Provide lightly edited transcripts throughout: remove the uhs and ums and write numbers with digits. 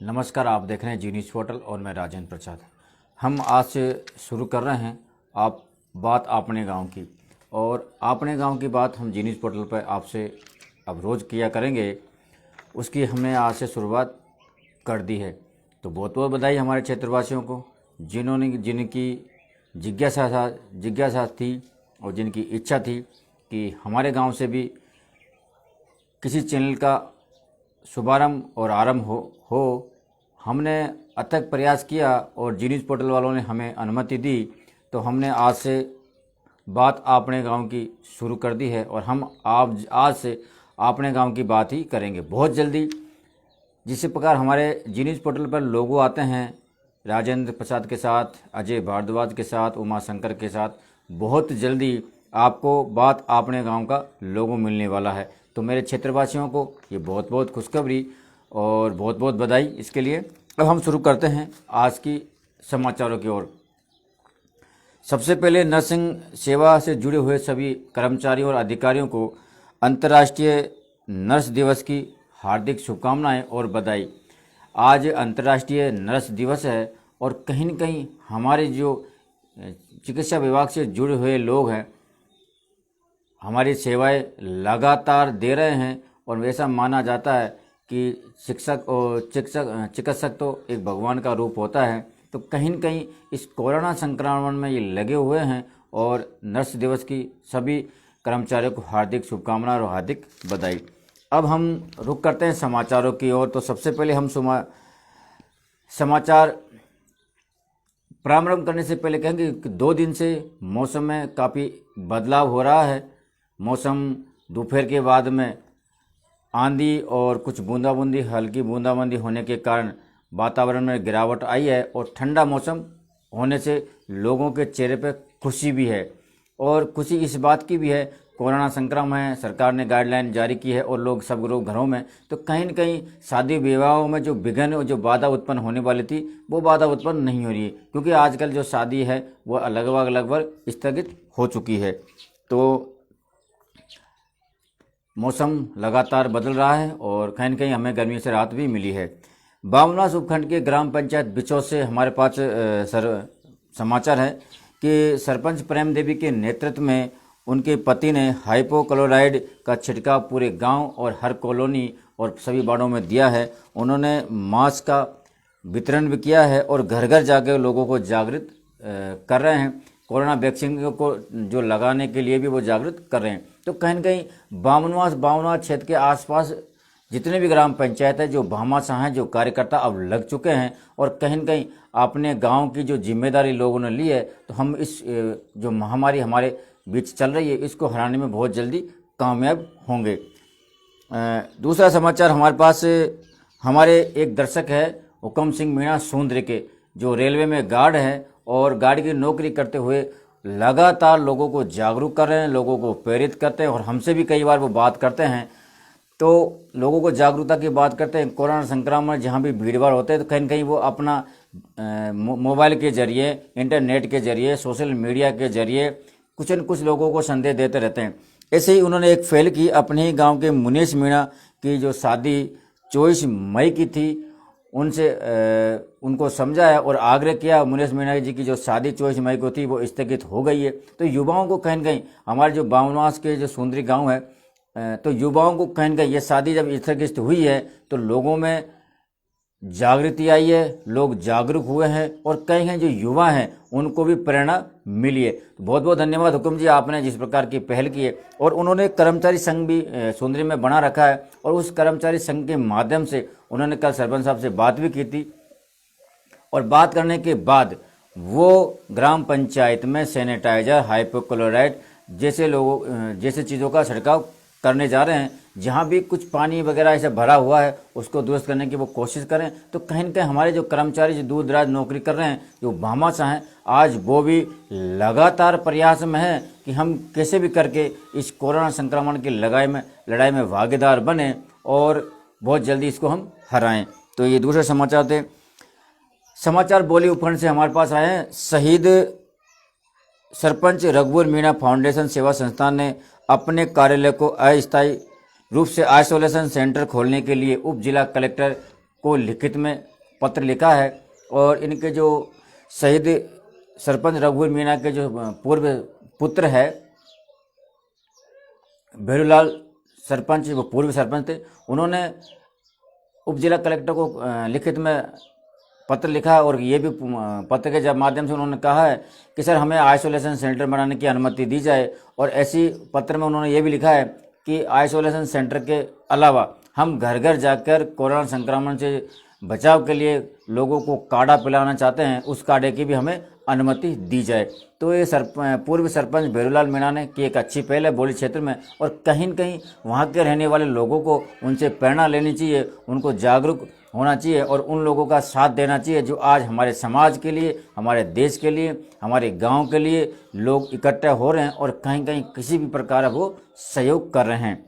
नमस्कार, आप देख रहे हैं जी न्यूज़ पोर्टल और मैं राजेंद्र प्रसाद। हम आज से शुरू कर रहे हैं बात आपने गांव की। और आपने गांव की बात हम जी न्यूज़ पोर्टल पर आपसे अब रोज़ किया करेंगे। उसकी हमने आज से शुरुआत कर दी है। तो बहुत बहुत बधाई हमारे क्षेत्रवासियों को जिनकी जिज्ञासा थी और जिनकी इच्छा थी कि हमारे गांव से भी किसी चैनल का शुभारंभ और आरंभ हो। हमने अथक प्रयास किया और जी न्यूज़ पोर्टल वालों ने हमें अनुमति दी, तो हमने आज से बात आपने गांव की शुरू कर दी है। और हम आज से आपने गांव की बात ही करेंगे बहुत जल्दी। जिस प्रकार हमारे जी न्यूज़ पोर्टल पर लोगो आते हैं राजेंद्र प्रसाद के साथ, अजय भारद्वाज के साथ, उमा शंकर के साथ, बहुत जल्दी आपको बात आपने गांव का लोगो मिलने वाला है। तो मेरे क्षेत्रवासियों को ये बहुत बहुत खुशखबरी और बहुत बहुत बधाई इसके लिए। अब हम शुरू करते हैं आज की समाचारों की ओर। सबसे पहले नर्सिंग सेवा से जुड़े हुए सभी कर्मचारियों और अधिकारियों को अंतर्राष्ट्रीय नर्स दिवस की हार्दिक शुभकामनाएं और बधाई। आज अंतर्राष्ट्रीय नर्स दिवस है और कहीं न कहीं हमारे जो चिकित्सा विभाग से जुड़े हुए लोग हैं हमारी सेवाएं लगातार दे रहे हैं। और ऐसा माना जाता है कि चिकित्सक तो एक भगवान का रूप होता है। तो कहीं न कहीं इस कोरोना संक्रमण में ये लगे हुए हैं और नर्स दिवस की सभी कर्मचारियों को हार्दिक शुभकामनाएं और हार्दिक बधाई। अब हम रुक करते हैं समाचारों की ओर। तो सबसे पहले हम समाचार प्रारंभ करने से पहले कहेंगे कि 2 दिन से मौसम में काफ़ी बदलाव हो रहा है। मौसम दोपहर के बाद में आंधी और कुछ बूंदाबूंदी, हल्की बूंदाबूंदी होने के कारण वातावरण में गिरावट आई है और ठंडा मौसम होने से लोगों के चेहरे पर खुशी भी है। और खुशी इस बात की भी है, कोरोना संक्रमण है, सरकार ने गाइडलाइन जारी की है और सब लोग घरों में। तो कहीं न कहीं शादी विवाहों में जो विघ्न और जो बाधा उत्पन्न होने वाली थी वो बाधा उत्पन्न नहीं हो रही है, क्योंकि आजकल जो शादी है वो लगभग स्थगित हो चुकी है। तो मौसम लगातार बदल रहा है और कहीं न कहीं हमें गर्मी से राहत भी मिली है। बामनास उपखंड के ग्राम पंचायत बिचौर से हमारे पास समाचार है कि सरपंच प्रेम देवी के नेतृत्व में उनके पति ने हाइपोक्लोराइड का छिड़काव पूरे गांव और हर कॉलोनी और सभी वार्डों में दिया है। उन्होंने मास्क का वितरण भी किया है और घर घर जाकर लोगों को जागृत कर रहे हैं। कोरोना वैक्सीन को जो लगाने के लिए भी वो जागृत कर रहे हैं। तो कहीं न कहीं बामनवास क्षेत्र के आसपास जितने भी ग्राम पंचायत है, जो भामाशाह हैं, जो कार्यकर्ता अब लग चुके हैं और कहीं न कहीं अपने गांव की जो जिम्मेदारी लोगों ने ली है, तो हम इस जो महामारी हमारे बीच चल रही है इसको हराने में बहुत जल्दी कामयाब होंगे। दूसरा समाचार हमारे पास हमारे एक दर्शक है हुक्म सिंह मीणा सूंद्र के, जो रेलवे में गार्ड हैं और गाड़ी की नौकरी करते हुए लगातार लोगों को जागरूक कर रहे हैं, लोगों को प्रेरित करते हैं और हमसे भी कई बार वो बात करते हैं। तो लोगों को जागरूकता की बात करते हैं। कोरोना संक्रमण जहाँ भी भीड़ भाड़ होते हैं तो कहीं न कहीं वो अपना मोबाइल के जरिए, इंटरनेट के जरिए, सोशल मीडिया के जरिए कुछ न कुछ लोगों को संदेश देते रहते हैं। ऐसे ही उन्होंने एक पहल की, अपने ही गाँव के मुनीश मीणा की जो शादी 24 मई की थी उनसे उनको समझाया और आग्रह किया। मुनीश मीणा जी की जो शादी 24 मई को थी वो स्थगित हो गई है। तो युवाओं को कहीं न कहीं हमारे जो बामनवास के जो सुंदरी गांव है, तो युवाओं को कहीं न कहीं ये शादी जब स्थगित हुई है तो लोगों में जागृति आई है, लोग जागरूक हुए हैं और कहीं कहीं जो युवा हैं उनको भी प्रेरणा मिली है। तो बहुत बहुत धन्यवाद हुक्म जी, आपने जिस प्रकार की पहल की है। और उन्होंने कर्मचारी संघ भी सुंदरी में बना रखा है और उस कर्मचारी संघ के माध्यम से उन्होंने कल सरपंच साहब से बात भी की थी और बात करने के बाद वो ग्राम पंचायत में सैनिटाइजर, हाइपोक्लोराइड जैसे चीज़ों का छिड़काव करने जा रहे हैं। जहाँ भी कुछ पानी वगैरह ऐसे भरा हुआ है उसको दुरुस्त करने की वो कोशिश करें। तो कहीं न कहीं हमारे जो कर्मचारी जो दूर दराज नौकरी कर रहे हैं, जो भामाशाह हैं, आज वो भी लगातार प्रयास में है कि हम कैसे भी करके इस कोरोना संक्रमण की लड़ाई में भागीदार बने और बहुत जल्दी इसको हम हराएं। तो ये दूसरे समाचार थे। समाचार बोली उपखंड से हमारे पास आए हैं। शहीद सरपंच रघुवर मीणा फाउंडेशन सेवा संस्थान ने अपने कार्यालय को अस्थायी रूप से आइसोलेशन सेंटर खोलने के लिए उप जिला कलेक्टर को लिखित में पत्र लिखा है और इनके जो शहीद सरपंच रघुवीर मीणा के जो पूर्व पुत्र है भेरूलाल सरपंच, वो पूर्व सरपंच थे, उन्होंने उप जिला कलेक्टर को लिखित में पत्र लिखा है और ये भी पत्र के माध्यम से उन्होंने कहा है कि सर हमें आइसोलेशन सेंटर बनाने की अनुमति दी जाए। और ऐसी पत्र में उन्होंने ये भी लिखा है कि आइसोलेशन सेंटर के अलावा हम घर घर जाकर कोरोना संक्रमण से बचाव के लिए लोगों को काढ़ा पिलाना चाहते हैं, उस काढ़े की भी हमें अनुमति दी जाए। तो ये पूर्व सरपंच भेरूलाल मीणा ने की एक अच्छी पहल है बोली क्षेत्र में, और कहीं न कहीं वहाँ के रहने वाले लोगों को उनसे प्रेरणा लेनी चाहिए, उनको जागरूक होना चाहिए और उन लोगों का साथ देना चाहिए जो आज हमारे समाज के लिए, हमारे देश के लिए, हमारे गांव के लिए लोग इकट्ठा हो रहे हैं और कहीं कहीं किसी भी प्रकार वो सहयोग कर रहे हैं।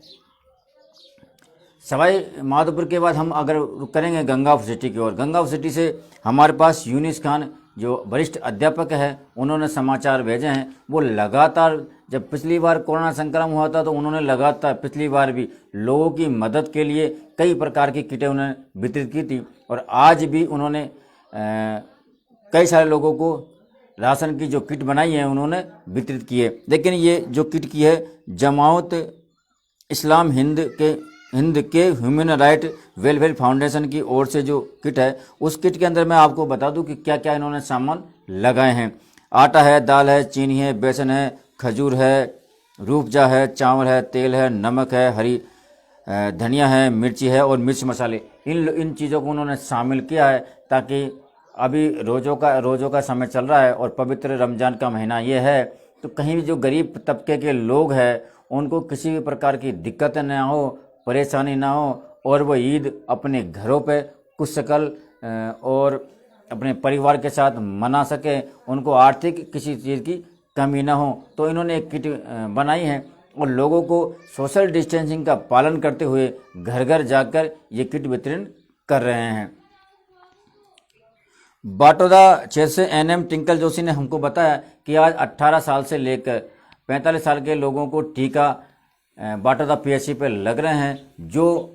सवाई माधोपुर के बाद हम अगर करेंगे गंगाव सिटी की ओर, गंगाव सिटी से हमारे पास यूनिस खान जो वरिष्ठ अध्यापक है, उन्होंने समाचार भेजे हैं। वो लगातार, जब पिछली बार कोरोना संक्रमण हुआ था तो उन्होंने लगातार पिछली बार भी लोगों की मदद के लिए कई प्रकार की किटें उन्होंने वितरित की थी और आज भी उन्होंने कई सारे लोगों को राशन की जो किट बनाई है उन्होंने वितरित की है। लेकिन ये जो किट की है जमात इस्लाम हिंद के ह्यूमन राइट वेलफेयर फाउंडेशन की ओर से जो किट है, उस किट के अंदर मैं आपको बता दूं कि क्या क्या इन्होंने सामान लगाए हैं। आटा है, दाल है, चीनी है, बेसन है, खजूर है, रूपजा है, चावल है, तेल है, नमक है, हरी धनिया है, मिर्ची है और मिर्च मसाले, इन चीज़ों को उन्होंने शामिल किया है ताकि अभी रोज़ों का समय चल रहा है और पवित्र रमज़ान का महीना ये है, तो कहीं भी जो गरीब तबके के लोग हैं उनको किसी भी प्रकार की दिक्कत न हो, परेशानी ना हो और वो ईद अपने घरों पे कुछ शकल और अपने परिवार के साथ मना सके, उनको आर्थिक किसी चीज़ की कमी ना हो। तो इन्होंने एक किट बनाई है और लोगों को सोशल डिस्टेंसिंग का पालन करते हुए घर घर जाकर ये किट वितरण कर रहे हैं। बाटोदा क्षेत्र से एनएम टिंकल जोशी ने हमको बताया कि आज 18 साल से लेकर 45 साल के लोगों को टीका बाटोदा पीएचसी पे लग रहे हैं। जो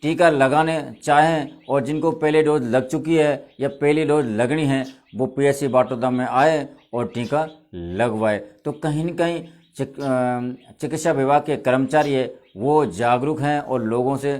टीका लगाने चाहें और जिनको पहले डोज लग चुकी है या पहली डोज लगनी है वो पीएचसी बाटोदा में आए और टीका लगवाए। तो कहीं न कहीं चिकित्सा विभाग के कर्मचारी है वो जागरूक हैं और लोगों से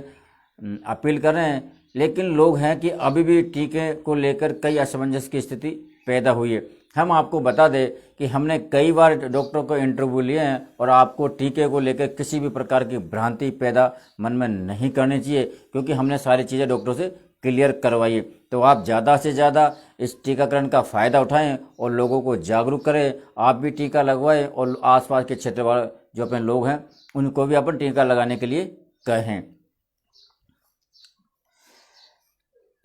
अपील कर रहे हैं, लेकिन लोग हैं कि अभी भी टीके को लेकर कई असमंजस की स्थिति पैदा हुई है। हम आपको बता दें कि हमने कई बार डॉक्टरों को इंटरव्यू लिए हैं और आपको टीके को लेकर किसी भी प्रकार की भ्रांति पैदा मन में नहीं करनी चाहिए, क्योंकि हमने सारी चीज़ें डॉक्टरों से क्लियर करवाई है। तो आप ज़्यादा से ज़्यादा इस टीकाकरण का फ़ायदा उठाएं और लोगों को जागरूक करें। आप भी टीका लगवाएं और आसपास के क्षेत्र वाले जो अपने लोग हैं उनको भी अपन टीका लगाने के लिए कहें।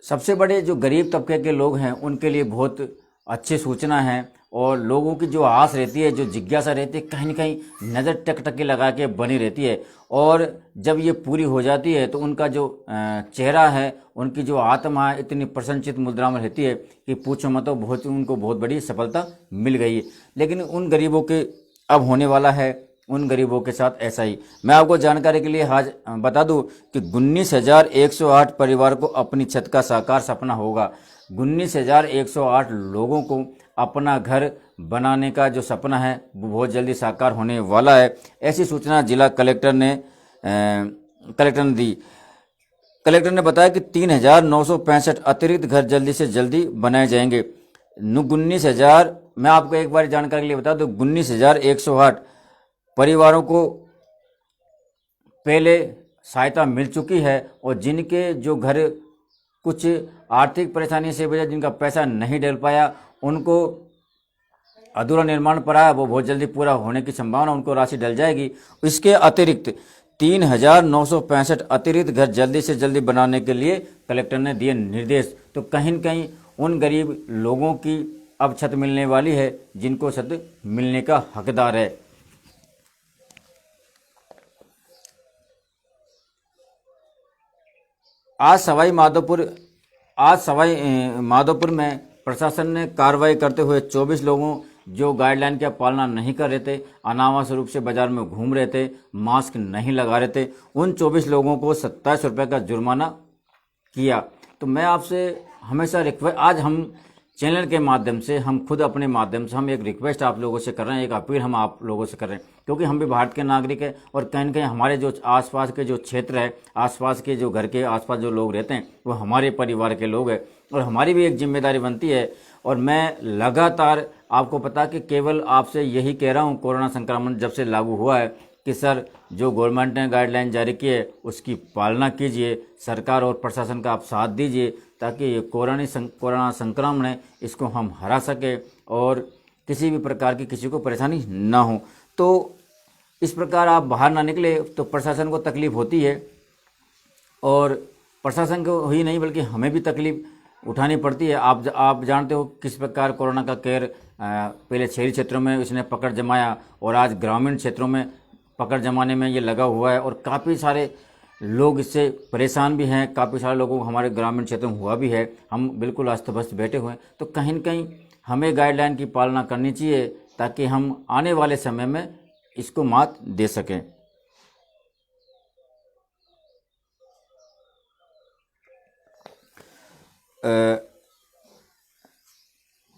सबसे बड़े जो गरीब तबके के लोग हैं उनके लिए बहुत अच्छी सूचना है और लोगों की जो आस रहती है, जो जिज्ञासा रहती है, कहीं न कहीं नज़र टकटकी लगा के बनी रहती है और जब ये पूरी हो जाती है तो उनका जो चेहरा है, उनकी जो आत्मा है इतनी प्रसन्नचित मुद्रा में रहती है कि पूछो मत, उनको बहुत बड़ी सफलता मिल गई है। लेकिन उन गरीबों के अब होने वाला है उन गरीबों के साथ ऐसा ही। मैं आपको जानकारी के लिए आज बता दूं कि 19,108 परिवार को अपनी छत का साकार सपना होगा। 19,108 लोगों को अपना घर बनाने का जो सपना है वो बहुत जल्दी साकार होने वाला है। ऐसी सूचना जिला कलेक्टर ने दी। कलेक्टर ने बताया कि 3,965 अतिरिक्त घर जल्दी से जल्दी बनाए जाएंगे। 19,000, मैं आपको एक बार जानकारी के लिए बता दूं, 19,108 परिवारों को पहले सहायता मिल चुकी है और जिनके जो घर कुछ आर्थिक परेशानी से वजह जिनका पैसा नहीं डल पाया, उनको अधूरा निर्माण पड़ा है, वो बहुत जल्दी पूरा होने की संभावना, उनको राशि डल जाएगी। इसके अतिरिक्त 3,965 अतिरिक्त घर जल्दी से जल्दी बनाने के लिए कलेक्टर ने दिए निर्देश। तो कहीं न कहीं उन गरीब लोगों की अब छत मिलने वाली है जिनको छत मिलने का हकदार है। आज सवाई माधोपुर में प्रशासन ने कार्रवाई करते हुए 24 लोगों जो गाइडलाइन की पालना नहीं कर रहे थे, अनावश्यक रूप से बाजार में घूम रहे थे, मास्क नहीं लगा रहे थे, उन 24 लोगों को 27 रुपये का जुर्माना किया। तो मैं आपसे हमेशा रिक्वेस्ट, आज हम चैनल के माध्यम से, हम खुद अपने माध्यम से हम एक रिक्वेस्ट आप लोगों से कर रहे हैं, एक अपील हम आप लोगों से कर रहे हैं, क्योंकि हम भी भारत के नागरिक हैं और कहीं न कहीं हमारे जो आसपास के जो क्षेत्र है, आसपास के जो घर के आसपास जो लोग रहते हैं वो हमारे परिवार के लोग हैं और हमारी भी एक जिम्मेदारी बनती है। और मैं लगातार आपको पता कि केवल आपसे यही कह रहा हूँ, कोरोना संक्रमण जब से लागू हुआ है कि सर जो गवर्नमेंट ने गाइडलाइन जारी की है उसकी पालना कीजिए, सरकार और प्रशासन का आप साथ दीजिए ताकि ये कोरोना संक्रमण है इसको हम हरा सके और किसी भी प्रकार की किसी को परेशानी ना हो। तो इस प्रकार आप बाहर ना निकले तो प्रशासन को तकलीफ होती है और प्रशासन को ही नहीं बल्कि हमें भी तकलीफ उठानी पड़ती है। आप जानते हो किस प्रकार कोरोना का कहर पहले शहरी क्षेत्रों में इसने पकड़ जमाया और आज ग्रामीण क्षेत्रों में पकड़ जमाने में ये लगा हुआ है और काफ़ी सारे लोग इससे परेशान भी हैं, काफ़ी सारे लोगों को हमारे ग्रामीण क्षेत्रों में हुआ भी है। हम बिल्कुल अस्त व्यस्त बैठे हुए हैं, तो कहीं न कहीं हमें गाइडलाइन की पालना करनी चाहिए ताकि हम आने वाले समय में इसको मात दे सकें।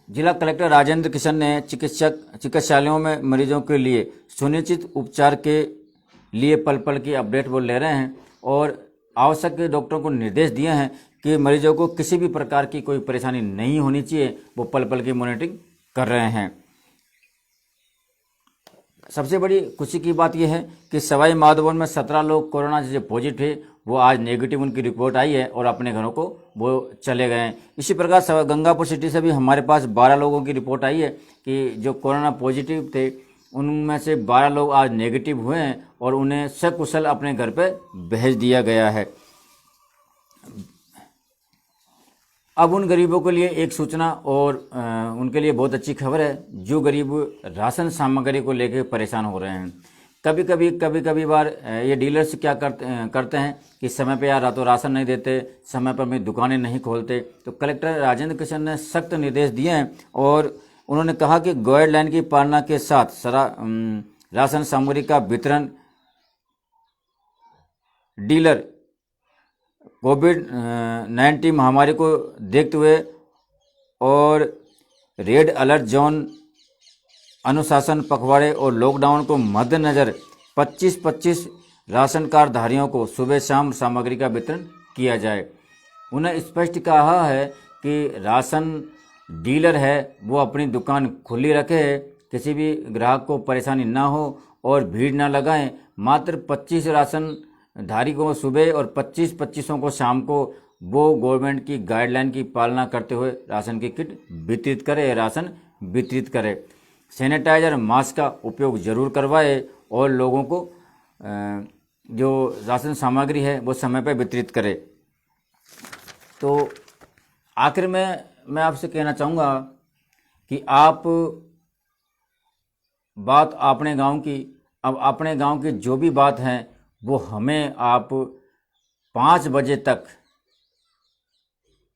जिला कलेक्टर राजेंद्र किशन ने चिकित्सालयों में मरीजों के लिए सुनिश्चित उपचार के लिए पल पल की अपडेट वो ले रहे हैं और आवश्यक डॉक्टरों को निर्देश दिए हैं कि मरीजों को किसी भी प्रकार की कोई परेशानी नहीं होनी चाहिए, वो पल पल की मॉनिटरिंग कर रहे हैं। सबसे बड़ी खुशी की बात यह है कि सवाई माधोपुर में 17 लोग कोरोना से पॉजिटिव थे, वो आज नेगेटिव उनकी रिपोर्ट आई है और अपने घरों को वो चले गए हैं। इसी प्रकार गंगापुर सिटी से भी हमारे पास 12 लोगों की रिपोर्ट आई है कि जो कोरोना पॉजिटिव थे उनमें से 12 लोग आज नेगेटिव हुए हैं और उन्हें सकुशल अपने घर पे भेज दिया गया है। अब उन गरीबों के लिए एक सूचना और उनके लिए बहुत अच्छी खबर है जो गरीब राशन सामग्री को लेकर परेशान हो रहे हैं। कभी बार ये डीलर्स क्या करते हैं कि समय पे या तो राशन नहीं देते, समय पर भी दुकानें नहीं खोलते। तो कलेक्टर राजेंद्र किशन ने सख्त निर्देश दिए हैं और उन्होंने कहा कि गाइडलाइन की पालना के साथ राशन सामग्री का वितरण डीलर कोविड-19 महामारी को देखते हुए और रेड अलर्ट जोन अनुशासन पखवाड़े और लॉकडाउन को मद्देनजर 25-25 राशन कार्ड धारियों को सुबह शाम सामग्री का वितरण किया जाए। उन्हें स्पष्ट कहा है कि राशन डीलर है वो अपनी दुकान खुली रखे, किसी भी ग्राहक को परेशानी ना हो और भीड़ ना लगाएं। मात्र 25 राशन धारी को सुबह और 25-25 को शाम को वो गवर्नमेंट की गाइडलाइन की पालना करते हुए राशन की किट वितरित करे, राशन वितरित करे। सैनिटाइजर मास्क का उपयोग जरूर करवाए और लोगों को जो राशन सामग्री है वो समय पर वितरित करे। तो आखिर में मैं आपसे कहना चाहूँगा कि आप बात अपने गांव की, अब अपने गांव की जो भी बात है वो हमें आप 5 बजे तक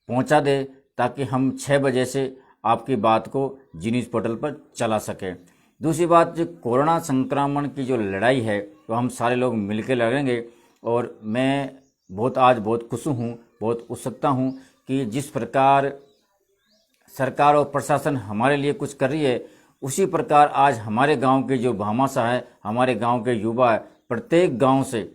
पहुंचा दे ताकि हम 6 बजे से आपकी बात को जी न्यूज़ पोर्टल पर चला सके। दूसरी बात, जो कोरोना संक्रमण की जो लड़ाई है तो हम सारे लोग मिलकर लड़ेंगे और मैं आज बहुत खुश हूँ, बहुत उत्सुकता हूँ कि जिस प्रकार सरकार और प्रशासन हमारे लिए कुछ कर रही है उसी प्रकार आज हमारे गांव के जो भामाशाह है, हमारे गांव के युवा है, प्रत्येक गांव से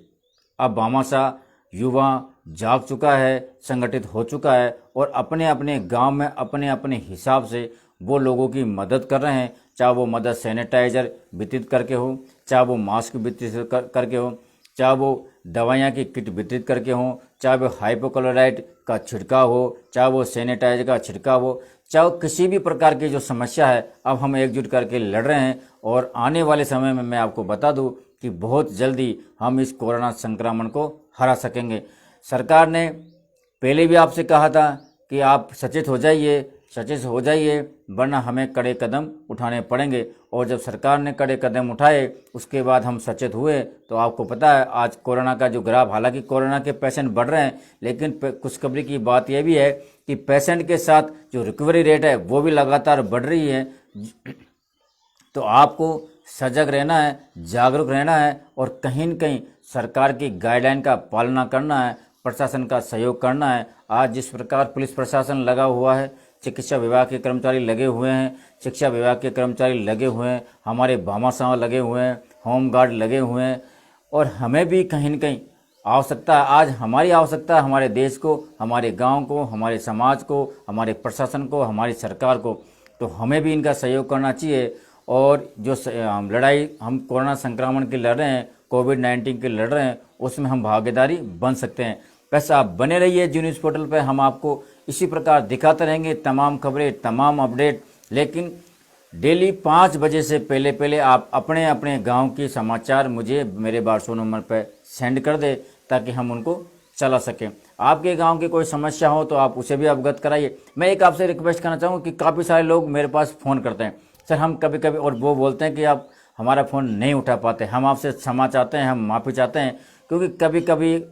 अब भामाशाह युवा जाग चुका है, संगठित हो चुका है और अपने अपने गांव में अपने अपने हिसाब से वो लोगों की मदद कर रहे हैं। चाहे वो मदद सैनिटाइजर वितरित करके हो, चाहे वो मास्क वितरित करके हो, चाहे वो दवाइयाँ की किट वितरित करके हो, चाहे वो हाइपोक्लोराइड का छिड़काव हो, चाहे वो सैनिटाइजर का छिड़काव हो, चाहे किसी भी प्रकार की जो समस्या है, अब हम एकजुट करके लड़ रहे हैं और आने वाले समय में मैं आपको बता दूं कि बहुत जल्दी हम इस कोरोना संक्रमण को हरा सकेंगे। सरकार ने पहले भी आपसे कहा था कि आप सचेत हो जाइए वरना हमें कड़े कदम उठाने पड़ेंगे और जब सरकार ने कड़े कदम उठाए उसके बाद हम सचेत हुए। तो आपको पता है आज कोरोना का जो ग्राफ, हालांकि कोरोना के पेशेंट बढ़ रहे हैं लेकिन खुशखबरी की बात यह भी है कि पेशेंट के साथ जो रिकवरी रेट है वो भी लगातार बढ़ रही है। तो आपको सजग रहना है, जागरूक रहना है और कहीं न कहीं सरकार की गाइडलाइन का पालना करना है, प्रशासन का सहयोग करना है। आज जिस प्रकार पुलिस प्रशासन लगा हुआ है, चिकित्सा विभाग के कर्मचारी लगे हुए हैं, शिक्षा विभाग के कर्मचारी लगे हुए हैं, हमारे भामाशाह लगे हुए हैं, होमगार्ड लगे हुए हैं, और हमें भी कहीं न कहीं आवश्यकता है, आज हमारी आवश्यकता है हमारे देश को, हमारे गांव को, हमारे समाज को, हमारे प्रशासन को, हमारी सरकार को, तो हमें भी इनका सहयोग करना चाहिए। और जो लड़ाई हम कोरोना संक्रमण की लड़ रहे हैं, कोविड-19 की लड़ रहे हैं, उसमें हम भागीदारी बन सकते हैं। बस आप बने रहिए जी न्यूज़ पोर्टल पर, हम आपको इसी प्रकार दिखाते रहेंगे तमाम खबरें, तमाम अपडेट। लेकिन डेली 5 बजे से पहले पहले आप अपने अपने गांव की समाचार मुझे मेरे व्हाट्सएप नंबर पर सेंड कर दे, ताकि हम उनको चला सकें। आपके गांव की कोई समस्या हो तो आप उसे भी अवगत कराइए। मैं एक आपसे रिक्वेस्ट करना चाहूँगा कि काफ़ी सारे लोग मेरे पास फ़ोन करते हैं, सर हम कभी कभी, और वो बोलते हैं कि आप हमारा फ़ोन नहीं उठा पाते। हम आपसे क्षमा चाहते हैं, हम माफ़ी चाहते हैं, क्योंकि कभी कभी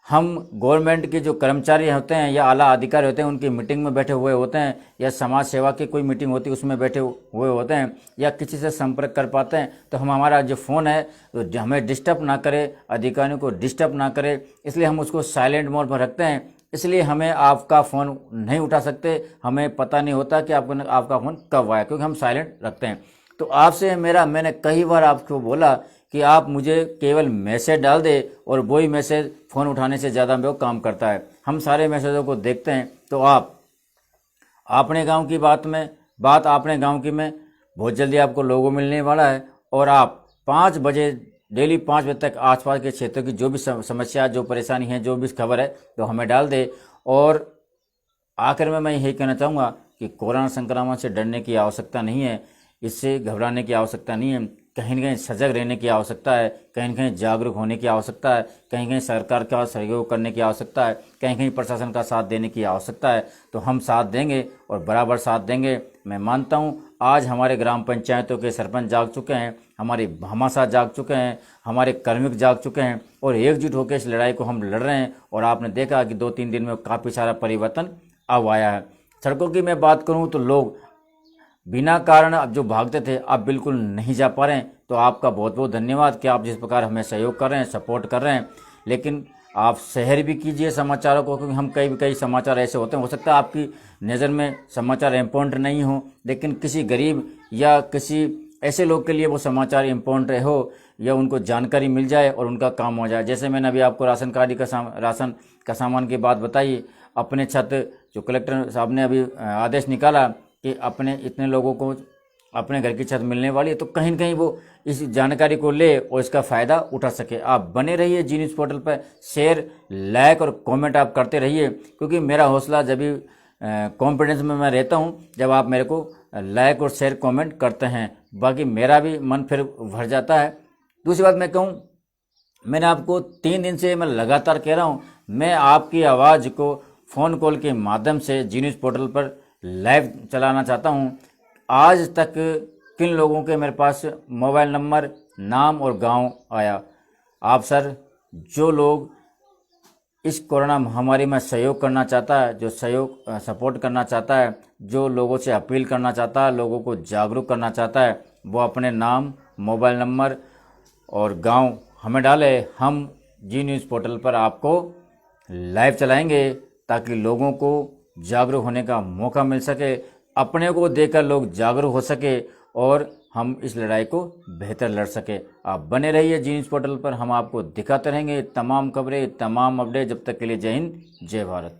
हम गवर्नमेंट के जो कर्मचारी होते हैं या आला अधिकारी होते हैं, उनकी मीटिंग में बैठे हुए होते हैं, या समाज सेवा की कोई मीटिंग होती है उसमें बैठे हुए होते हैं, या किसी से संपर्क कर पाते हैं, तो हम हमारा जो फ़ोन है तो हमें डिस्टर्ब ना करे, अधिकारियों को डिस्टर्ब ना करे, इसलिए हम उसको साइलेंट मोड पर रखते हैं। इसलिए हमें आपका फ़ोन नहीं उठा सकते, हमें पता नहीं होता कि आपका फ़ोन कब आया, क्योंकि हम साइलेंट रखते हैं। तो आपसे मैंने कई बार आपको बोला कि आप मुझे केवल मैसेज डाल दे, और वही मैसेज फ़ोन उठाने से ज़्यादा वो काम करता है। हम सारे मैसेजों को देखते हैं। तो आप अपने गांव की बात अपने गांव की में बहुत जल्दी आपको लोगो मिलने वाला है, और आप 5 बजे डेली 5 बजे तक आसपास के क्षेत्रों की जो भी समस्या, जो परेशानी है, जो भी खबर है, तो हमें डाल दे। और आखिर में मैं यही कहना चाहूँगा कि कोरोना संक्रमण से डरने की आवश्यकता नहीं है, इससे घबराने की आवश्यकता नहीं है। कहीं न कहीं सजग रहने की आवश्यकता है, कहीं न कहीं जागरूक होने की आवश्यकता है, कहीं कहीं सरकार का सहयोग करने की आवश्यकता है, कहीं कहीं प्रशासन का साथ देने की आवश्यकता है। तो हम साथ देंगे और बराबर साथ देंगे। मैं मानता हूँ आज हमारे ग्राम पंचायतों के सरपंच जाग चुके हैं, हमारे भामाशाह जाग चुके हैं, हमारे कार्मिक जाग चुके हैं, और एकजुट होकर इस लड़ाई को हम लड़ रहे हैं। और आपने देखा कि 2-3 दिन में काफ़ी सारा परिवर्तन अब आया है। सड़कों की मैं बात करूँ तो लोग बिना कारण अब जो भागते थे, अब बिल्कुल नहीं जा पा रहे हैं। तो आपका बहुत बहुत धन्यवाद कि आप जिस प्रकार हमें सहयोग कर रहे हैं, सपोर्ट कर रहे हैं। लेकिन आप शेयर भी कीजिए समाचारों को, क्योंकि हम कई समाचार ऐसे होते हैं, हो सकता है आपकी नज़र में समाचार इम्पोर्टेंट नहीं हो, लेकिन किसी गरीब या किसी ऐसे लोग के लिए वो समाचार इम्पोर्टेंट हो, या उनको जानकारी मिल जाए और उनका काम हो जाए। जैसे मैंने अभी आपको राशन का सामान की बात बताई, अपने छत जो कलेक्टर साहब ने अभी आदेश निकाला कि अपने इतने लोगों को अपने घर की छत मिलने वाली है, तो कहीं न कहीं वो इस जानकारी को ले और इसका फ़ायदा उठा सके। आप बने रहिए जी न्यूज़ पोर्टल पर, शेयर, लाइक और कमेंट आप करते रहिए, क्योंकि मेरा हौसला जब भी कॉन्फिडेंस में मैं रहता हूँ जब आप मेरे को लाइक और शेयर कमेंट करते हैं, बाकी मेरा भी मन फिर भर जाता है। दूसरी बात मैं कहूँ, मैंने आपको 3 दिन से मैं लगातार कह रहा हूँ, मैं आपकी आवाज़ को फ़ोन कॉल के माध्यम से जी न्यूज़ पोर्टल पर लाइव चलाना चाहता हूँ। आज तक किन लोगों के मेरे पास मोबाइल नंबर, नाम और गांव आया? आप सर, जो लोग इस कोरोना महामारी में सहयोग करना चाहता है, जो सपोर्ट करना चाहता है, जो लोगों से अपील करना चाहता है, लोगों को जागरूक करना चाहता है, वो अपने नाम, मोबाइल नंबर और गांव हमें डाले। हम जी न्यूज़ पोर्टल पर आपको लाइव चलाएंगे, ताकि लोगों को जागरूक होने का मौका मिल सके, अपने को देखकर लोग जागरूक हो सके, और हम इस लड़ाई को बेहतर लड़ सके। आप बने रहिए जी न्यूज़ पोर्टल पर, हम आपको दिखाते रहेंगे तमाम खबरें, तमाम अपडेट। जब तक के लिए जय हिंद, जय भारत।